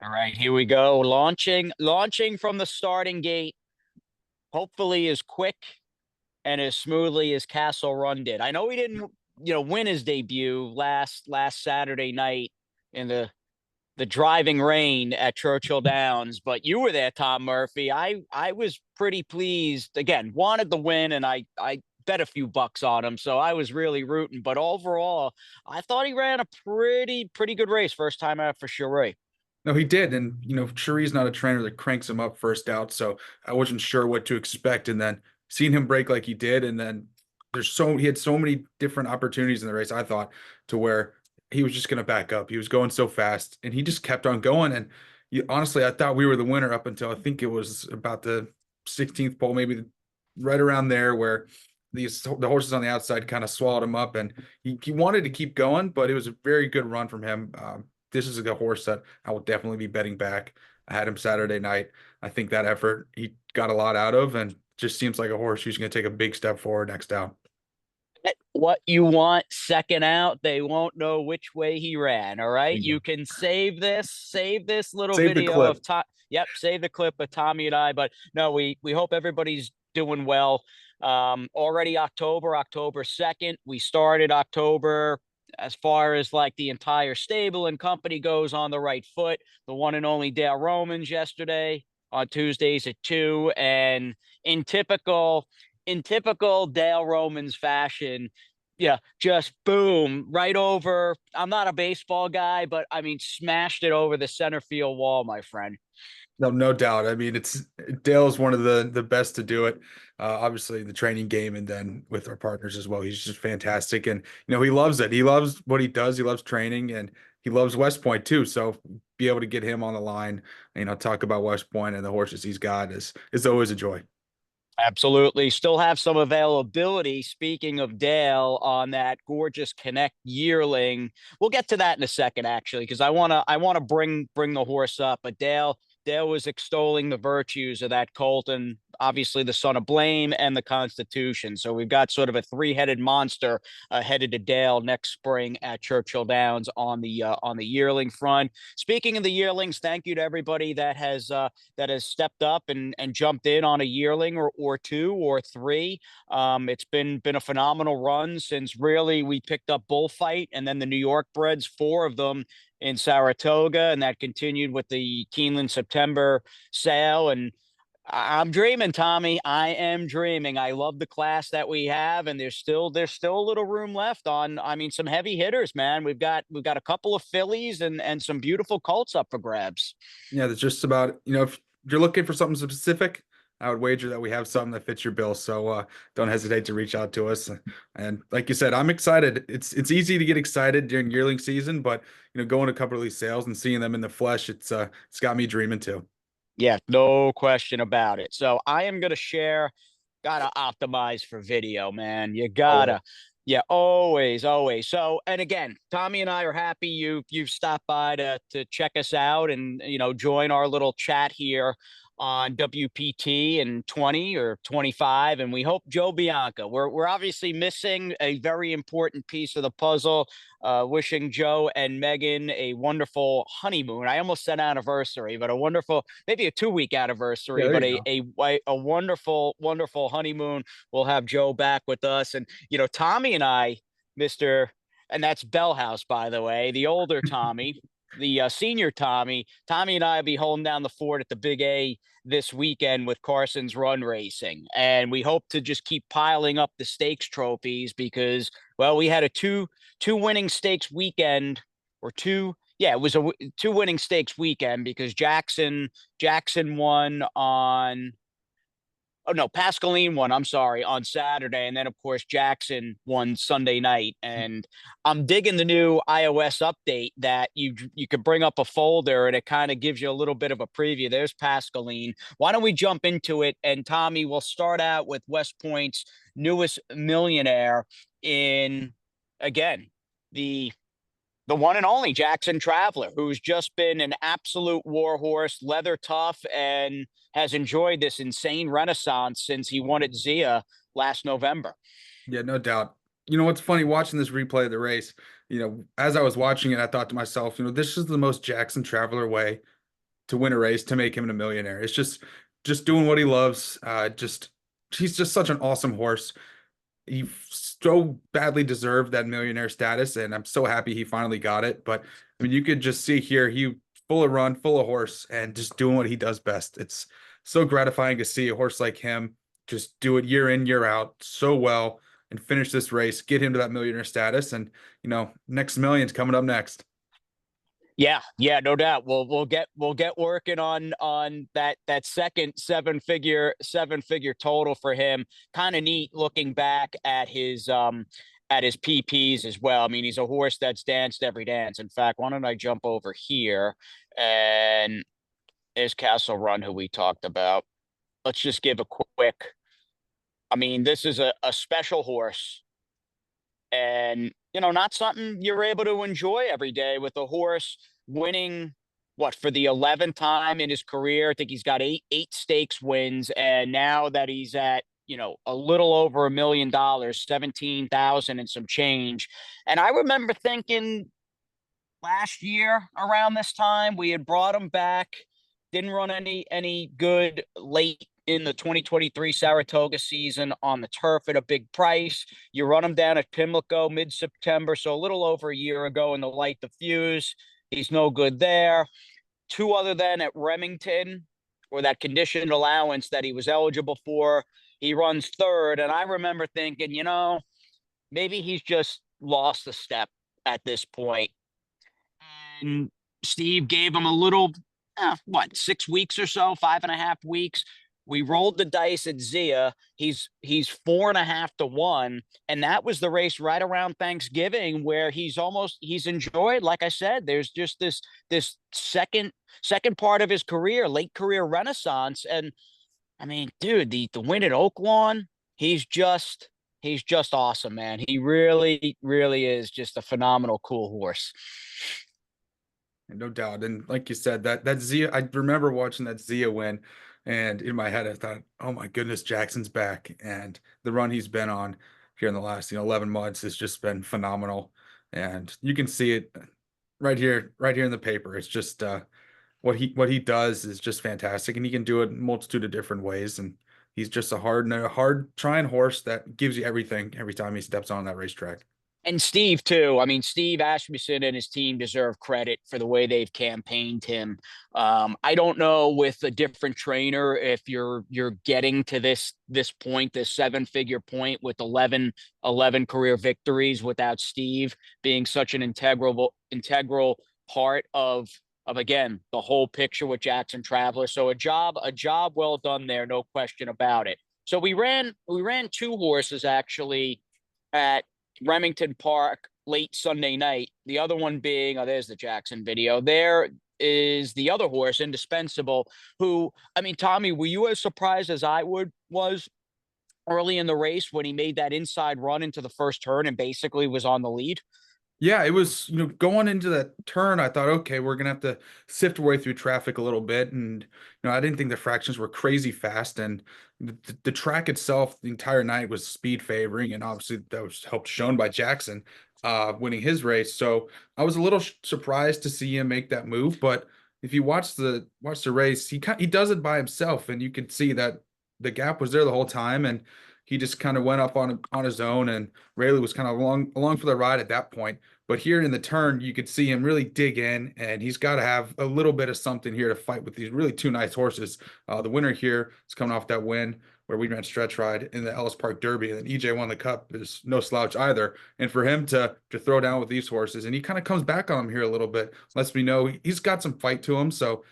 All right, here we go. Launching from the starting gate, hopefully as quick and as smoothly as Castle Run did. I know he didn't, win his debut last Saturday night in the driving rain at Churchill Downs, but you were there, Tom Murphy. I was pretty pleased. Again, wanted the win, and I bet a few bucks on him, so I was really rooting. But overall, I thought he ran a pretty good race first time out for Cherie. No, he did. And, Cherie's not a trainer that cranks him up first out. So I wasn't sure what to expect. And then seeing him break like he did. And then he had so many different opportunities in the race, I thought, to where he was just going to back up. He was going so fast and he just kept on going. And honestly, I thought we were the winner up until I think it was about the 16th pole, maybe right around there where the horses on the outside kind of swallowed him up. And he wanted to keep going, but it was a very good run from him. This is a horse that I will definitely be betting back. I had him Saturday night. I think that effort he got a lot out of, and just seems like a horse who's going to take a big step forward next out. What you want second out, they won't know which way he ran. All right. Bingo. You can save this little Save the video clip. of Tom. Yep, save the clip of Tommy and I. But no, we hope everybody's doing well. Already October 2nd. We started October as far as like the entire stable and company goes on the right foot. The one and only Dale Romans yesterday on Tuesdays at 2. And in typical Dale Romans fashion, yeah, just boom, right over. I'm not a baseball guy, but I mean, smashed it over the center field wall, my friend. No, no doubt. I mean, it's Dale's one of the best to do it. Obviously, the training game, and then with our partners as well. He's just fantastic, and he loves it. He loves what he does. He loves training, and he loves West Point too. So be able to get him on the line, talk about West Point and the horses he's got is always a joy. Absolutely. Still have some availability. Speaking of Dale on that gorgeous Connect yearling. We'll get to that in a second, actually, because I wanna bring the horse up. But Dale was extolling the virtues of that colt, and obviously the son of blame and the Constitution. So we've got sort of a three-headed monster headed to Dale next spring at Churchill Downs on the yearling front. Speaking of the yearlings, thank you to everybody that has stepped up and jumped in on a yearling or two or three. It's been a phenomenal run since really we picked up Bullfight and then the New York breds, four of them in Saratoga, and that continued with the Keeneland September sale. And I'm dreaming, Tommy. I am dreaming. I love the class that we have, and there's still a little room left on. I mean, some heavy hitters, man. We've got a couple of fillies and some beautiful colts up for grabs. Yeah, that's just about, if you're looking for something specific, I would wager that we have something that fits your bill. So don't hesitate to reach out to us. And like you said, I'm excited. It's easy to get excited during yearling season, but going to a couple of these sales and seeing them in the flesh, it's got me dreaming too. Yeah, no question about it. So I am gonna share. Gotta optimize for video, man. You Always. gotta. Yeah, always. So, and again, Tommy and I are happy you've stopped by to check us out and join our little chat here on WPT and 20 or 25. And we hope Joe Bianca. We're obviously missing a very important piece of the puzzle. Wishing Joe and Megan a wonderful honeymoon. I almost said anniversary, but a wonderful, maybe a 2-week Yeah, anniversary, there but you go. a wonderful honeymoon. We'll have Joe back with us. And Tommy and I, Mr. And that's Bell House, by the way, the older Tommy, the senior Tommy and I will be holding down the fort at the Big A this weekend with Carson's run racing. And we hope to just keep piling up the stakes trophies because, well, we had a two winning stakes weekend or two. Yeah, it was a two winning stakes weekend because Jackson won on. Oh no, Pascaline won. I'm sorry, on Saturday, and then of course Jackson won Sunday night. And I'm digging the new iOS update that you could bring up a folder and it kind of gives you a little bit of a preview. There's Pascaline. Why don't we jump into it? And Tommy, we'll start out with West Point's newest millionaire in again the one and only Jaxon Traveler, who's just been an absolute warhorse, leather tough, and has enjoyed this insane renaissance since he won at Zia last November. Yeah, no doubt. What's funny watching this replay of the race, as I was watching it, I thought to myself, this is the most Jackson Traveler way to win a race to make him a millionaire. It's just doing what he loves. Just he's just such an awesome horse. He so badly deserved that millionaire status, and I'm so happy he finally got it. But I mean, you could just see here he full of run, full of horse, and just doing what he does best. It's so gratifying to see a horse like him just do it year in, year out so well and finish this race, get him to that millionaire status, and next million's coming up next. Yeah, yeah, no doubt. We'll get working on that second seven figure total for him. Kind of neat looking back at his PPs as well. I mean, he's a horse that's danced every dance. In fact, why don't I jump over here and there's Castle Run, who we talked about. Let's just give a quick. I mean, this is a special horse, and not something you're able to enjoy every day with a horse winning what for the 11th time in his career. I think he's got eight stakes wins, and now that he's at a little over $1 million, 17,000 and some change. And I remember thinking last year around this time we had brought him back, didn't run any good late in the 2023 Saratoga season on the turf at a big price. You run him down at Pimlico mid-September, so a little over a year ago in the light diffuse. He's no good there. Two other than at Remington, or that conditioned allowance that he was eligible for, he runs third. And I remember thinking, maybe he's just lost a step at this point. And Steve gave him a little, 6 weeks or so, 5.5 weeks. We rolled the dice at Zia. He's 4.5 to 1, and that was the race right around Thanksgiving where he's enjoyed. Like I said, there's just this second part of his career, late career renaissance. And I mean, dude, the win at Oaklawn, he's just awesome, man. He really, really is just a phenomenal, cool horse. No doubt. And like you said, that Zia, I remember watching that Zia win, and in my head I thought, oh my goodness, Jackson's back. And the run he's been on here in the last 11 months has just been phenomenal. And you can see it right here in the paper. It's just what he does is just fantastic, and he can do it in a multitude of different ways. And he's just a hard trying horse that gives you everything every time he steps on that racetrack. And Steve too. I mean, Steve Asmussen and his team deserve credit for the way they've campaigned him. I don't know with a different trainer if you're getting to this point, this 7-figure point with 11 career victories without Steve being such an integral part of again the whole picture with Jaxon Traveler. So a job well done there, no question about it. So we ran two horses actually at Remington Park late Sunday night. The other one being, there's the Jackson video. There is the other horse, Indispensable, who, I mean, Tommy, were you as surprised as I was early in the race when he made that inside run into the first turn and basically was on the lead? Yeah, it was, going into that turn, I thought, okay, we're gonna have to sift our way through traffic a little bit. And, I didn't think the fractions were crazy fast. And the track itself, the entire night was speed favoring. And obviously that was helped shown by Jackson winning his race. So I was a little surprised to see him make that move. But if you watch the race, he does it by himself. And you can see that the gap was there the whole time. And he just kind of went up on his own, and Rayleigh was kind of along for the ride at that point. But here in the turn, you could see him really dig in, and he's got to have a little bit of something here to fight with these really two nice horses. The winner here is coming off that win where we ran stretch ride in the Ellis Park Derby, and then EJ won the Cup is no slouch either. And for him to throw down with these horses, and he kind of comes back on him here a little bit, lets me know he's got some fight to him. So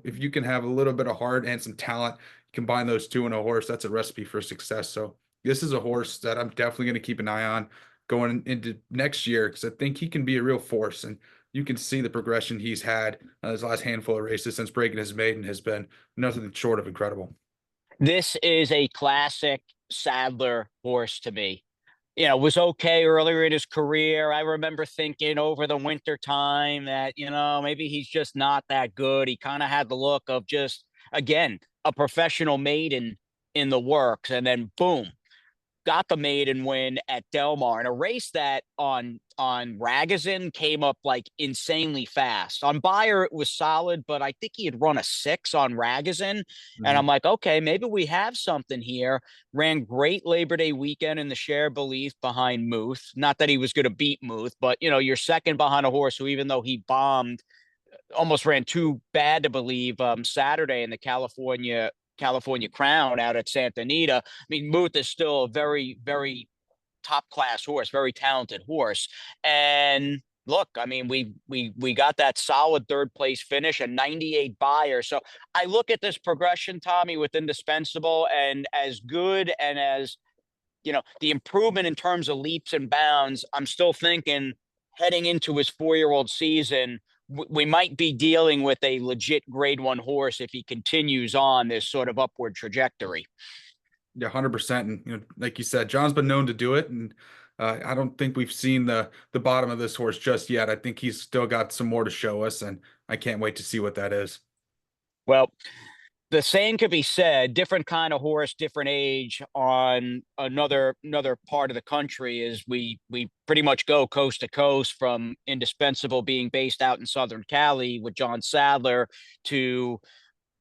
if you can have a little bit of heart and some talent, combine those two in a horse, that's a recipe for success. So this is a horse that I'm definitely going to keep an eye on going into next year, because I think he can be a real force. And you can see the progression he's had his last handful of races since breaking his maiden has been nothing short of incredible. This is a classic Sadler horse to me. Was okay earlier in his career. I remember thinking over the winter time that, maybe he's just not that good. He kind of had the look of just, again, a professional maiden in the works. And then boom, got the maiden win at Del Mar in a race that on Ragozin came up like insanely fast. On Bayer, it was solid, but I think he had run a 6 on Ragozin. And I'm Mhm. like, okay, maybe we have something here. Ran great Labor Day weekend in the share belief behind Muth. Not that he was going to beat Muth, but you're second behind a horse who, even though he bombed, almost ran too bad to believe Saturday in the California Crown out at Santa Anita. I mean, Muth is still a very, very top class horse, very talented horse. And look, I mean, we got that solid third place finish, a 98 buyer. So I look at this progression, Tommy, with Indispensable, and as good and as the improvement in terms of leaps and bounds, I'm still thinking heading into his 4-year-old season, we might be dealing with a legit grade 1 horse if he continues on this sort of upward trajectory. Yeah, 100%. And like you said, John's been known to do it, and I don't think we've seen the bottom of this horse just yet. I think he's still got some more to show us, and I can't wait to see what that is. Well, the same could be said, different kind of horse, different age on another part of the country. Is we pretty much go coast to coast, from Indispensable being based out in Southern Cali with John Sadler to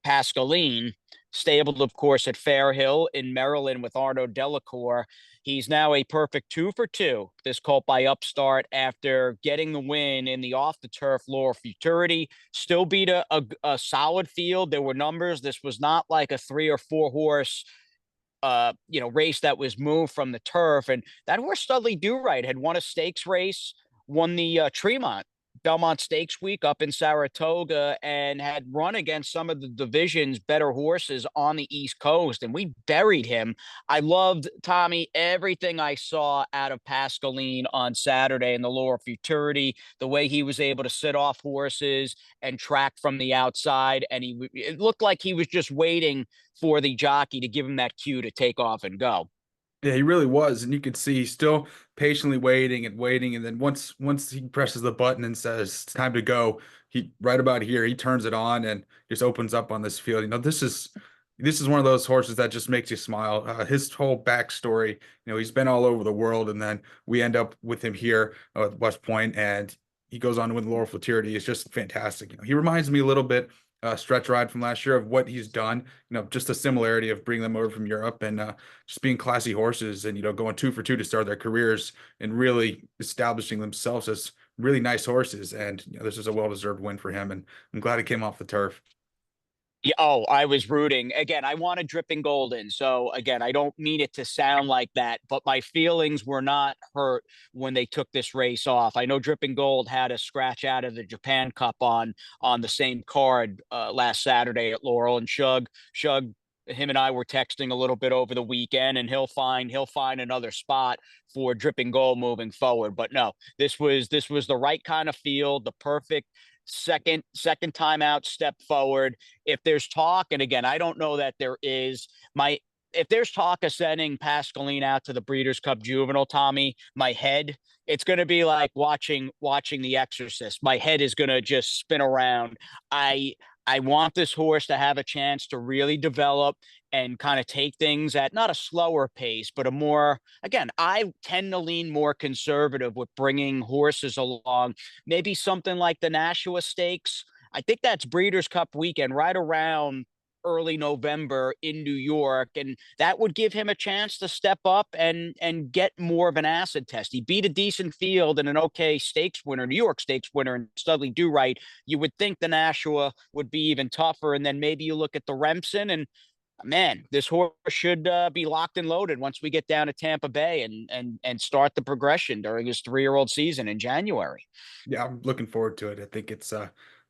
Pascaline, stabled, of course, at Fairhill in Maryland with Arnaud Delacour. He's now a perfect 2 for 2. This colt by Upstart, after getting the win in the off the turf Laurel Futurity, still beat a solid field. There were numbers. This was not like a 3 or 4 horse race that was moved from the turf. And that horse, Studley Do Right, had won a stakes race, won the Tremont Belmont Stakes Week up in Saratoga, and had run against some of the division's better horses on the East Coast, and we buried him. I loved, Tommy, everything I saw out of Pascaline on Saturday in the Laurel Futurity, the way he was able to sit off horses and track from the outside, and it looked like he was just waiting for the jockey to give him that cue to take off and go. Yeah, he really was, and you could see he's still patiently waiting and waiting, and then once he presses the button and says it's time to go, he right about here he turns it on and just opens up on this field. This is one of those horses that just makes you smile. His whole backstory, he's been all over the world, and then we end up with him here at West Point, and he goes on to win the Laurel Futurity. It's just fantastic. He reminds me a little bit Stretch Ride from last year of what he's done. Just a similarity of bringing them over from Europe and just being classy horses and going 2 for 2 to start their careers and really establishing themselves as really nice horses. And this is a well-deserved win for him. And I'm glad it came off the turf. Yeah, oh, I was rooting. Again, I wanted Dripping Golden. So again, I don't mean it to sound like that, but my feelings were not hurt when they took this race off. I know Dripping Gold had a scratch out of the Japan Cup on the same card last Saturday at Laurel, and Shug, him and I were texting a little bit over the weekend, and he'll find another spot for Dripping Gold moving forward. But no, this was the right kind of field, the perfect second time out, step forward. If there's talk, and again, I don't know that there is, my if there's talk of sending Pascaline out to the Breeders' Cup Juvenile, Tommy, my head, it's going to be like watching The Exorcist. My head is going to just spin around. I want this horse to have a chance to really develop and kind of take things at not a slower pace, but a more, again, I tend to lean more conservative with bringing horses along. Maybe something like the Nashua Stakes. I think that's Breeders' Cup weekend, right around early November in New York, and that would give him a chance to step up and get more of an acid test. He beat a decent field and an okay stakes winner, New York Stakes winner, and Studley Do Right. You would think the Nashua would be even tougher, and then maybe you look at the Remsen, and man, this horse should be locked and loaded once we get down to Tampa Bay and start the progression during his 3-year-old season in January. Yeah, I'm looking forward to it. I think it's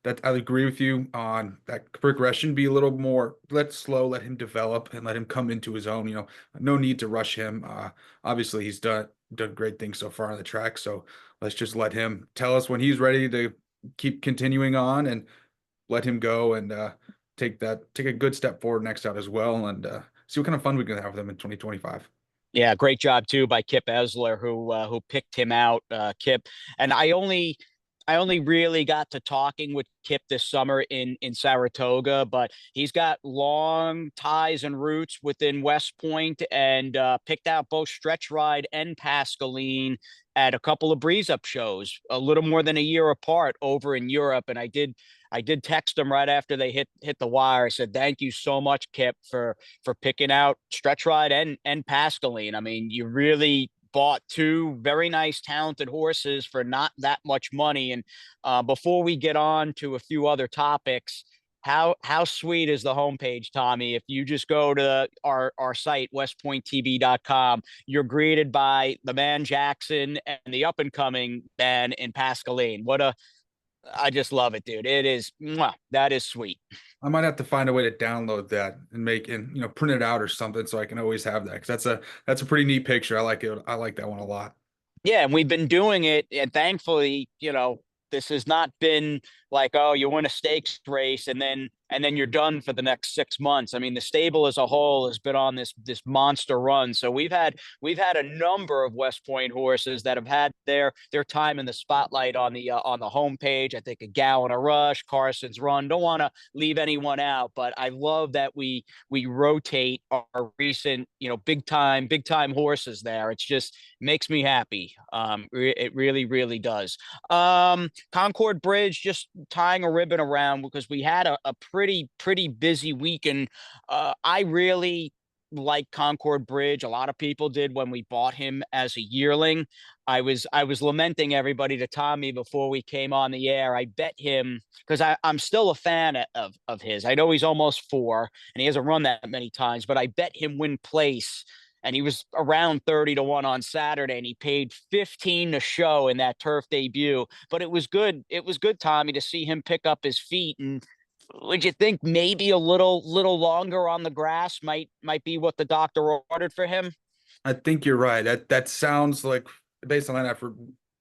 that I agree with you on that progression. Be a little more let slow, let him develop and let him come into his own. No need to rush him. Obviously he's done great things so far on the track. So let's just let him tell us when he's ready to keep continuing on and let him go and take a good step forward next out as well and see what kind of fun we can have with him in 2025. Yeah, great job too by Kip Esler, who picked him out. Kip, and I only really got to talking with Kip this summer in Saratoga, but he's got long ties and roots within West Point, and picked out both Stretch Ride and Pascaline at a couple of breeze up shows a little more than a year apart over in Europe. And I did text him right after they hit the wire. I said, thank you so much, Kip, for picking out Stretch Ride and Pascaline. I mean, you really bought two very nice, talented horses for not that much money. And before we get on to a few other topics, how sweet is the homepage, Tommy? If you just go to our site, westpointtv.com, you're greeted by the man Jaxon and the up and coming man in Pascaline. I just love it, dude. It is, that is sweet. I might have to find a way to download that and print it out or something so I can always have that, because that's a pretty neat picture. I like it. I like that one a lot. Yeah, and we've been doing it, and thankfully, this has not been like, oh, you win a stakes race and then you're done for the next 6 months. I mean, the stable as a whole has been on this monster run. So we've had a number of West Point horses that have had their time in the spotlight on the homepage. I think a Gallon a Rush, Carson's Run. Don't want to leave anyone out, but I love that we rotate our recent, big time horses there. It's just makes me happy. It really, really does. Concord Bridge, just tying a ribbon around because we had a pretty busy week. And I really like Concord Bridge. A lot of people did when we bought him as a yearling. I was lamenting everybody to Tommy before we came on the air. I bet him because I'm still a fan of his. I know he's almost 4 and he hasn't run that many times, but I bet him win place. And he was around 30-1 on Saturday, and he paid 15 to show in that turf debut. But it was good. It was good, Tommy, to see him pick up his feet. And would you think maybe a little longer on the grass might be what the doctor ordered for him? I think you're right. That sounds like, based on that effort,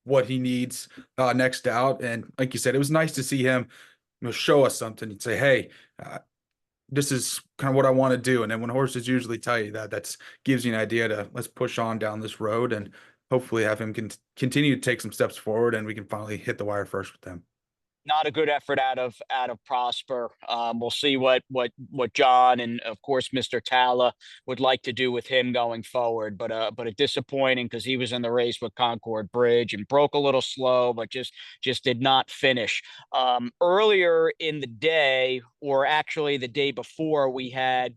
what he needs next out. And like you said, it was nice to see him, show us something and say, "Hey, this is kind of what I want to do." And then when horses usually tell you that, that's gives you an idea to let's push on down this road and hopefully have him continue to take some steps forward, and we can finally hit the wire first with them. Not a good effort out of Prosper. We'll see what John and of course Mr. Tala would like to do with him going forward. But a disappointing because he was in the race with Concord Bridge and broke a little slow, but just did not finish. Earlier in the day, or actually the day before, we had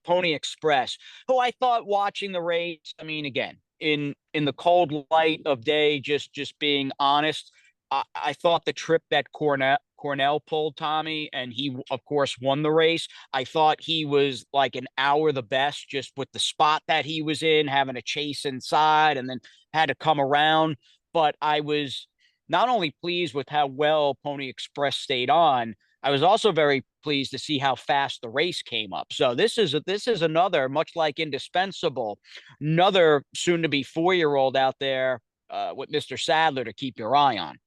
Pony Express, who I thought watching the race. I mean, again, in the cold light of day, just being honest. I thought the trip that Cornell pulled, Tommy, and he, of course, won the race. I thought he was like an hour the best just with the spot that he was in, having to chase inside and then had to come around. But I was not only pleased with how well Pony Express stayed on, I was also very pleased to see how fast the race came up. So this is another, much like Indispensable, another soon to be 4-year-old out there with Mr. Sadler to keep your eye on.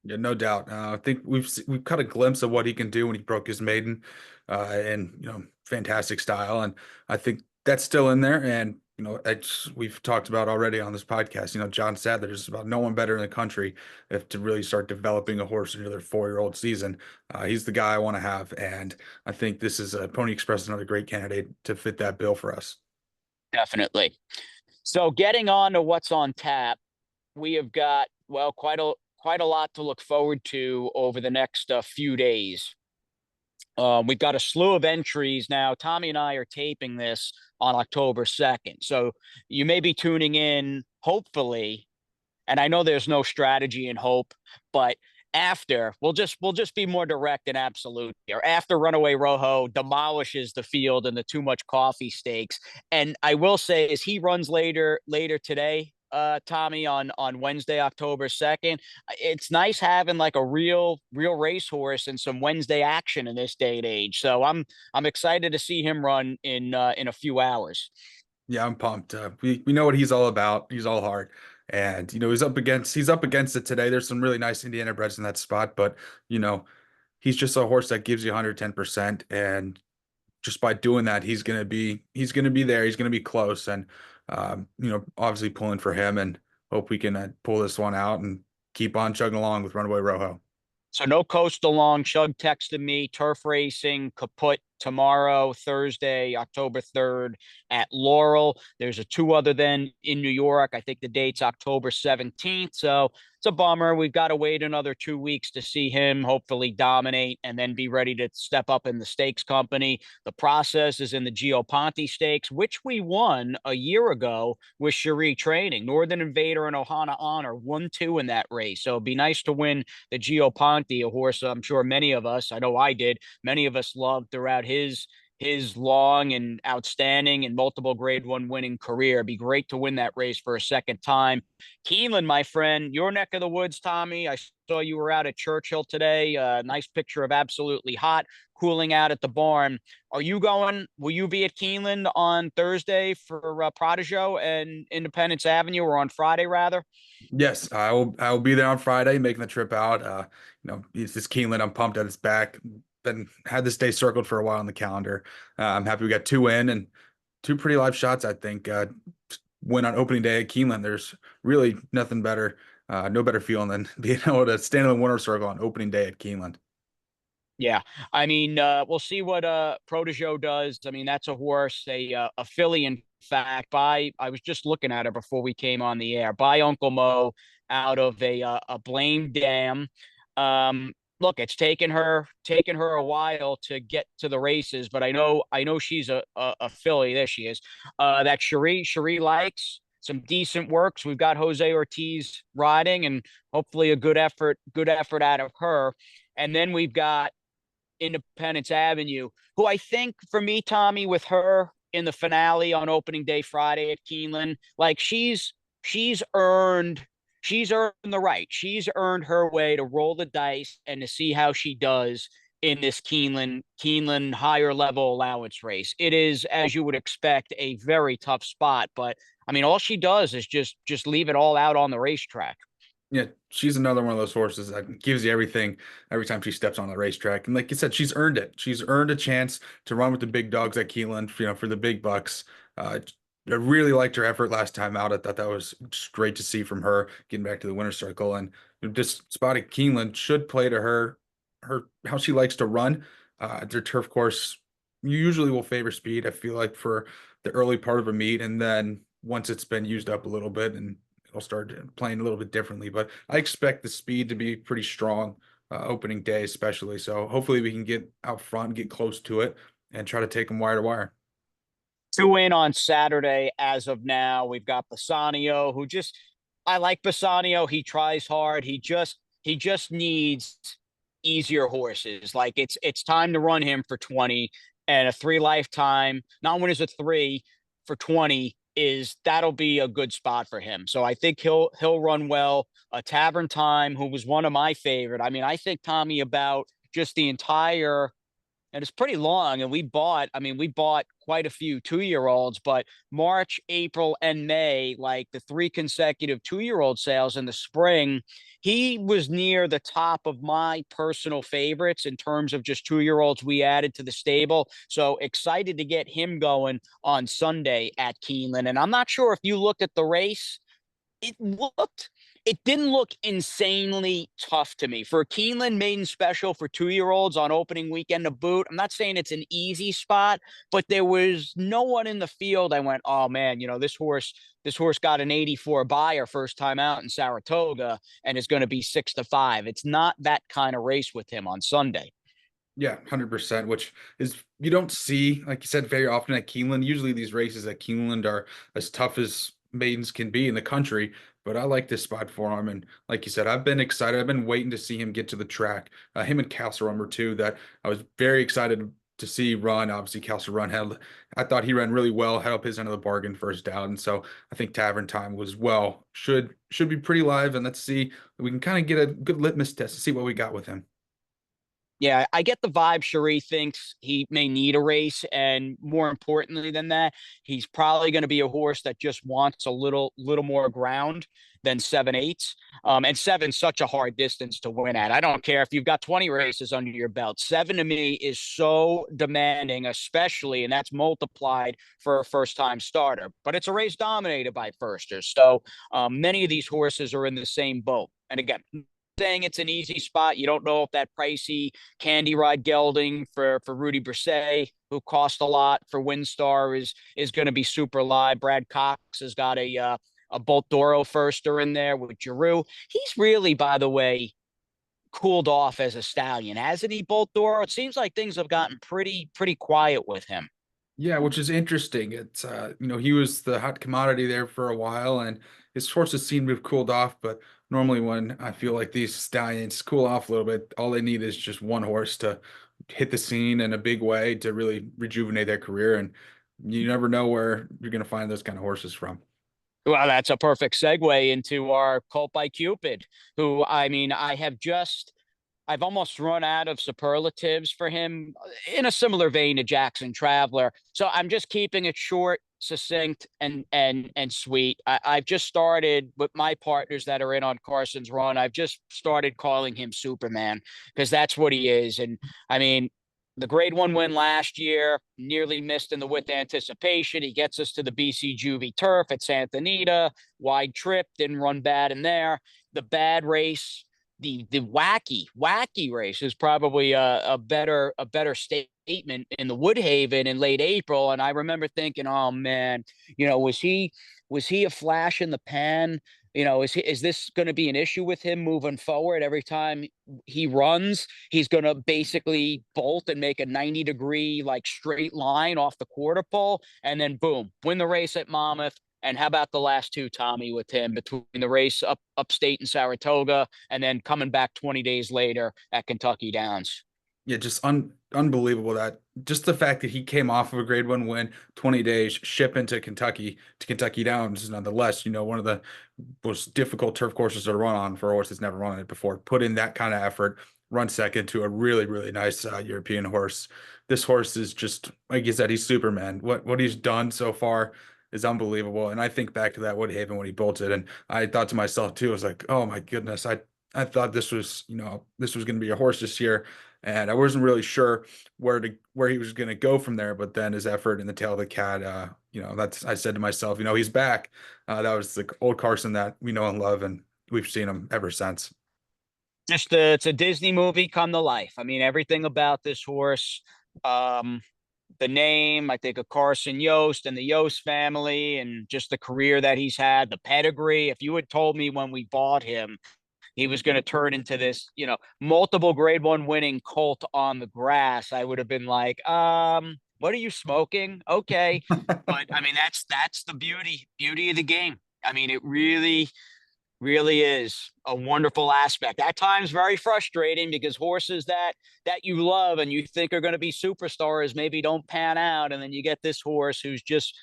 Yeah, no doubt. I think we've caught a glimpse of what he can do when he broke his maiden, in fantastic style, and I think that's still in there. And we've talked about already on this podcast. John Sadler, there's about no one better in the country if to really start developing a horse into their 4-year-old season. He's the guy I want to have, and I think this is Pony Express, another great candidate to fit that bill for us. Definitely. So getting on to what's on tap, we have got, well, quite a lot to look forward to over the next few days. We've got a slew of entries now. Tommy and I are taping this on October 2nd. So you may be tuning in, hopefully, and I know there's no strategy in hope, but after we'll just be more direct and absolute here. After Runaway Rojo demolishes the field and the Too Much Coffee stakes. And I will say, as he runs later today, Tommy, on Wednesday, October 2nd. It's nice having like a real racehorse and some Wednesday action in this day and age. So I'm excited to see him run in a few hours. Yeah, I'm pumped. We know what he's all about. He's all heart, and he's up against it today. There's some really nice Indianabreds in that spot, but he's just a horse that gives you 110%, and just by doing that, he's gonna be there. He's gonna be close, and obviously pulling for him, and hope we can pull this one out and keep on chugging along with Runaway Rojo. So no coastal long. Chug texted me, turf racing, kaput tomorrow, Thursday, October 3rd at Laurel. There's a two other then in New York. I think the date's October 17th. So it's a bummer. We've got to wait another 2 weeks to see him hopefully dominate and then be ready to step up in the stakes company. The process is in the Gio Ponte Stakes, which we won a year ago with Cherie training. Northern Invader and Ohana Honor 1-2 in that race. So it'd be nice to win the Gio Ponte, a horse I'm sure many of us, I know I did, many of us loved throughout his long and outstanding and multiple grade one winning career. It'd be great to win that race for a second time. Keeneland, my friend, your neck of the woods, Tommy. I saw you were out at Churchill today. Nice picture of absolutely hot, cooling out at the barn. Are you going? Will you be at Keeneland on Thursday for Prodigieux and Independence Avenue, or on Friday rather? Yes, I will be there on Friday, making the trip out. It's this Keeneland. I'm pumped that it's back. Been had this day circled for a while on the calendar. I'm happy we got two in and two pretty live shots. I think win on opening day at Keeneland. There's really nothing better, no better feeling than being able to stand in the winner's circle on opening day at Keeneland. Yeah, I mean, we'll see what Prodigieux does. I mean, that's a horse, a filly, in fact. By I was just looking at her before we came on the air. By Uncle Mo out of a Blame Dam. Look, it's taken her a while to get to the races, but I know she's a filly. There she is. That Cherie likes some decent works. We've got Jose Ortiz riding, and hopefully a good effort out of her. And then we've got Independence Avenue, who I think for me, Tommy, with her in the finale on opening day Friday at Keeneland, like she's earned she's earned the right. She's earned her way to roll the dice and to see how she does in this Keeneland higher level allowance race. It is, as you would expect, a very tough spot, but I mean, all she does is just leave it all out on the racetrack. Yeah, she's another one of those horses that gives you everything every time she steps on the racetrack. And like you said, she's earned it. She's earned a chance to run with the big dogs at Keeneland, for the big bucks. I really liked her effort last time out. I thought that was just great to see from her getting back to the winner's circle. And this spot at Keeneland should play to her how she likes to run. Their turf course usually will favor speed, I feel like, for the early part of a meet, and then once it's been used up a little bit and it'll start playing a little bit differently. But I expect the speed to be pretty strong opening day, especially. So hopefully we can get out front, get close to it, and try to take them wire to wire. Two in on Saturday as of now. We've got Bassanio, I like Bassanio. He tries hard. He just needs easier horses. Like it's time to run him for 20, and a three lifetime, not when it's a three for 20 is that'll be a good spot for him. So I think he'll run well. A Tavern Time, who was one of my favorite. I mean, I think Tommy about just the entire, and it's pretty long. And we bought quite a few 2-year-olds, but March, April, and May, like the three consecutive 2-year-old sales in the spring, he was near the top of my personal favorites in terms of just 2-year-olds we added to the stable. So excited to get him going on Sunday at Keeneland. And I'm not sure if you looked at the race, it looked it didn't look insanely tough to me for a Keeneland maiden special for 2-year-olds on opening weekend to boot. I'm not saying it's an easy spot, but there was no one in the field. I went, oh man, this horse got an 84 buyer first time out in Saratoga and is going to be 6-5. It's not that kind of race with him on Sunday. Yeah, 100%, which is you don't see, like you said, very often at Keeneland. Usually these races at Keeneland are as tough as maidens can be in the country, but I like this spot for him. And like you said, I've been excited. I've been waiting to see him get to the track. Him and Castle Run were two that I was very excited to see run. Obviously, Castle Run I thought he ran really well, had up his end of the bargain first out. And so I think Tavern Time was should be pretty live. And let's see, we can kind of get a good litmus test to see what we got with him. Yeah, I get the vibe. Cherie thinks he may need a race, and more importantly than that, he's probably going to be a horse that just wants a little more ground than 7/8. And seven's such a hard distance to win at. I don't care if you've got 20 races under your belt. Seven to me is so demanding, especially, and that's multiplied for a first time starter. But it's a race dominated by firsters, so many of these horses are in the same boat. And again, saying it's an easy spot. You don't know if that pricey Candy Ride gelding for Rudy Brisset, who cost a lot for Windstar, is going to be super live. Brad Cox has got a Bolt Doro firster in there with Giroux. He's really, by the way, cooled off as a stallion, hasn't he, Bolt Doro? It seems like things have gotten pretty quiet with him. Yeah, which is interesting. It's he was the hot commodity there for a while, and his horses seem to have cooled off. But normally, when I feel like these stallions cool off a little bit, all they need is just one horse to hit the scene in a big way to really rejuvenate their career. And you never know where you're going to find those kind of horses from. Well, that's a perfect segue into our Colt by Cupid, who, I mean, I've almost run out of superlatives for him in a similar vein to Jaxon Traveler. So I'm just keeping it short, succinct, and sweet. I've just started with my partners that are in on Carson's run. I've just started calling him Superman because that's what he is. And I mean, the grade one win last year, nearly missed in the with anticipation. He gets us to the BC Juvie turf at Santa Anita, wide trip, didn't run bad in there. The bad race, the wacky race is probably a better statement in the Woodhaven in late April. And I remember thinking, oh man, was he a flash in the pan? Is this going to be an issue with him moving forward? Every time he runs, he's going to basically bolt and make a 90-degree like straight line off the quarter pole, and then boom, win the race at Monmouth. And how about the last two, Tommy, with him between the race upstate in Saratoga and then coming back 20 days later at Kentucky Downs? Yeah, just unbelievable that just the fact that he came off of a grade one win, 20 days, ship into Kentucky to Kentucky Downs, nonetheless, one of the most difficult turf courses to run on for a horse that's never run it before. Put in that kind of effort, run second to a really, really nice European horse. This horse is just, like you said, he's Superman. What he's done so far is unbelievable. And I think back to that Woodhaven when he bolted, and I thought to myself too, I was like, oh my goodness, I thought this was, this was going to be a horse this year, and I wasn't really sure where he was going to go from there. But then his effort in the tail of the cat, that's I said to myself, he's back. That was the old Carson that we know and love, and we've seen him ever since. It's a Disney movie come to life. I mean, everything about this horse, um, the name, I think of Carson Yost and the Yost family, and just the career that he's had, the pedigree. If you had told me when we bought him he was going to turn into this, multiple grade one winning colt on the grass, I would have been like, what are you smoking? Okay. But I mean, that's the beauty of the game. I mean, it really is a wonderful aspect. At times very frustrating because horses that you love and you think are going to be superstars maybe don't pan out, and then you get this horse who's just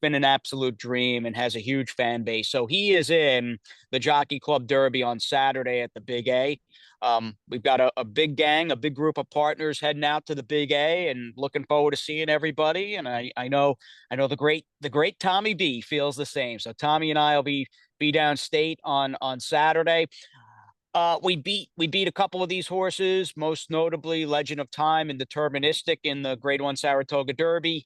been an absolute dream and has a huge fan base. So he is in the Jockey Club Derby on Saturday at the Big A. We've got a big gang, a big group of partners heading out to the Big A, and looking forward to seeing everybody. And I know the great Tommy B feels the same. So Tommy and I will be downstate on Saturday. We beat a couple of these horses, most notably Legend of Time and Deterministic in the Grade One Saratoga Derby.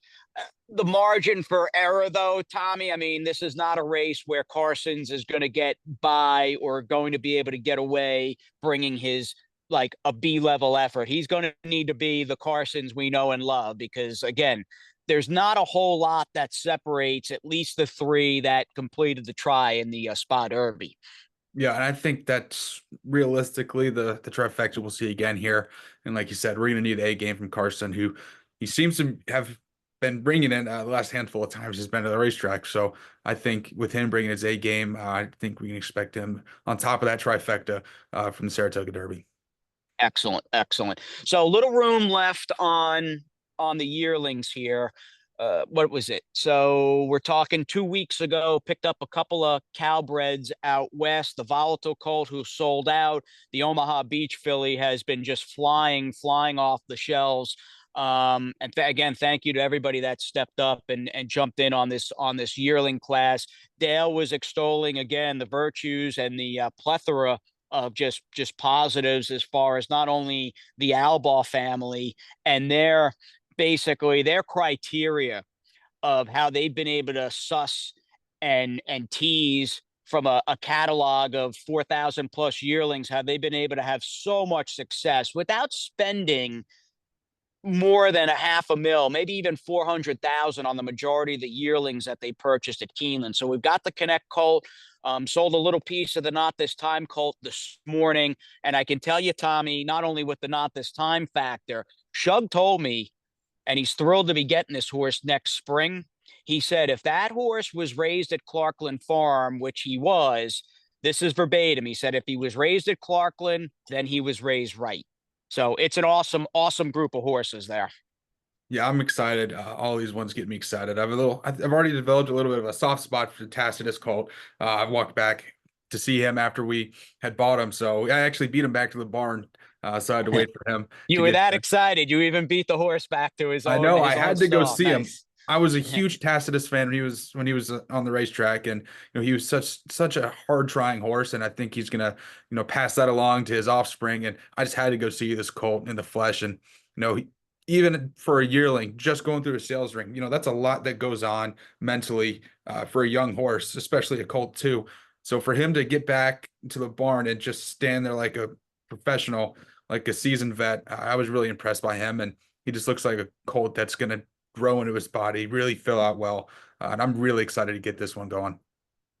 The margin for error, though, Tommy, I mean, this is not a race where Carson's is going to get by or going to be able to get away bringing his like a B level effort. He's going to need to be the Carsons we know and love because, again, there's not a whole lot that separates at least the three that completed the try in the Spa Derby. Yeah, and I think that's realistically the trifecta we'll see again here. And like you said, we're going to need a game from Carson, who he seems to have been bringing in the last handful of times he's been to the racetrack. So I think with him bringing his A game, I think we can expect him on top of that trifecta from the Saratoga Derby. Excellent, excellent. So little room left on the yearlings here. What was it? So we're talking 2 weeks ago, picked up a couple of Cowbreds out west. The Volatile Colt who sold out. The Omaha Beach filly has been just flying off the shelves. Again, thank you to everybody that stepped up and jumped in on this yearling class. Dale was extolling again the virtues and the plethora of just positives as far as not only the Albaugh family and their criteria of how they've been able to suss and tease from a catalog of 4,000 plus yearlings, have they been able to have so much success without spending more than a half a mil, maybe even 400,000 on the majority of the yearlings that they purchased at Keeneland. So we've got the Connect colt, sold a little piece of the Not This Time colt this morning. And I can tell you, Tommy, not only with the Not This Time factor, Shug told me, and he's thrilled to be getting this horse next spring. He said, if that horse was raised at Clarkland Farm, which he was, this is verbatim. He said, if he was raised at Clarkland, then he was raised right. So it's an awesome, awesome group of horses there. Yeah, I'm excited. All these ones get me excited. I've already developed a little bit of a soft spot for Tacitus colt. I walked back to see him after we had bought him, so I actually beat him back to the barn. So I had to wait for him You to were get that there. excited. You even beat the horse back to I know I his own had to go stall. see him. Nice. I was a huge Tacitus fan when he was on the racetrack, and he was such a hard trying horse, and I think he's gonna pass that along to his offspring. And I just had to go see this colt in the flesh, and even for a yearling, just going through a sales ring, that's a lot that goes on mentally for a young horse, especially a colt too. So for him to get back to the barn and just stand there like a professional, like a seasoned vet, I was really impressed by him, and he just looks like a colt that's gonna grow into his body, really fill out well. And I'm really excited to get this one going.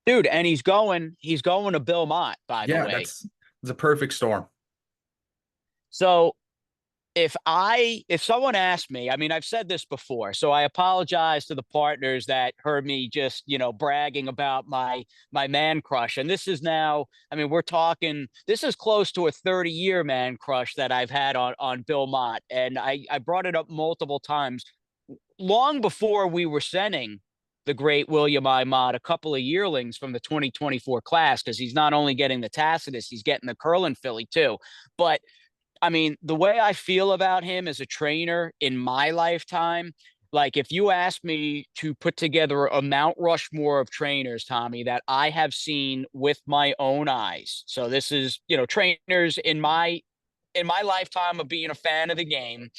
Dude, and he's going to Bill Mott, by the Yeah, way. it's a perfect storm. So if someone asked me, I mean, I've said this before, so I apologize to the partners that heard me just, bragging about my man crush. And this is now, I mean, we're talking, this is close to a 30-year man crush that I've had on Bill Mott. And I brought it up multiple times long before we were sending the great William I. Mott a couple of yearlings from the 2024 class, because he's not only getting the Tacitus, he's getting the Curlin filly too. But I mean, the way I feel about him as a trainer in my lifetime, like if you ask me to put together a Mount Rushmore of trainers, Tommy, that I have seen with my own eyes. So this is, trainers in my lifetime of being a fan of the game,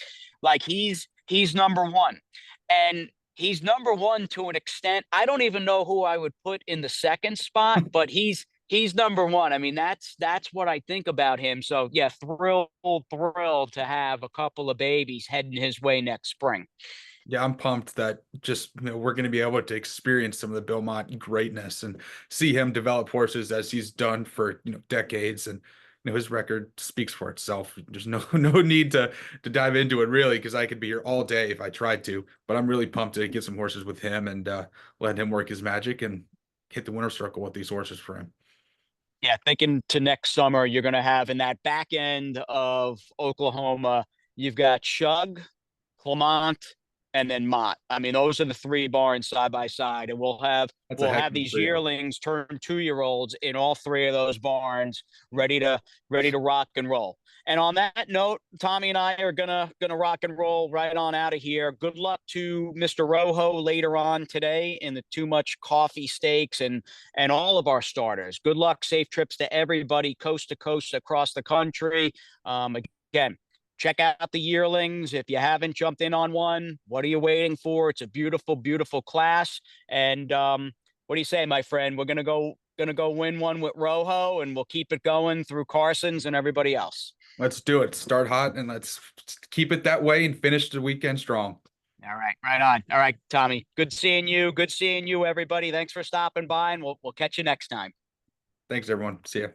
like he's number one. And he's number one to an extent. I don't even know who I would put in the second spot, but he's number one. I mean, that's what I think about him. So yeah, thrilled to have a couple of babies heading his way next spring. Yeah, I'm pumped that just we're going to be able to experience some of the Bill Mott greatness and see him develop horses as he's done for decades. And his record speaks for itself. There's no need to dive into it really, because I could be here all day if I tried to. But I'm really pumped to get some horses with him and let him work his magic and hit the winner's circle with these horses for him. Yeah, thinking to next summer, you're going to have in that back end of Oklahoma, you've got Shug, Clement, and then Mott. I mean, those are the three barns side by side, and we'll have That's a we'll heck have of a these trio. yearlings turn 2-year-olds in all three of those barns, ready to rock and roll. And on that note, Tommy and I are gonna rock and roll right on out of here. Good luck to Mr. Rojo later on today in the Too Much Coffee Stakes and all of our starters. Good luck, safe trips to everybody, coast to coast across the country. Again, check out the yearlings. If you haven't jumped in on one, what are you waiting for? It's a beautiful, beautiful class. And what do you say, my friend? We're gonna go win one with Rojo, and we'll keep it going through Carson's and everybody else. Let's do it. Start hot and let's keep it that way and finish the weekend strong. All right, right on. All right, Tommy. Good seeing you. Good seeing you, everybody. Thanks for stopping by, and we'll catch you next time. Thanks, everyone. See ya.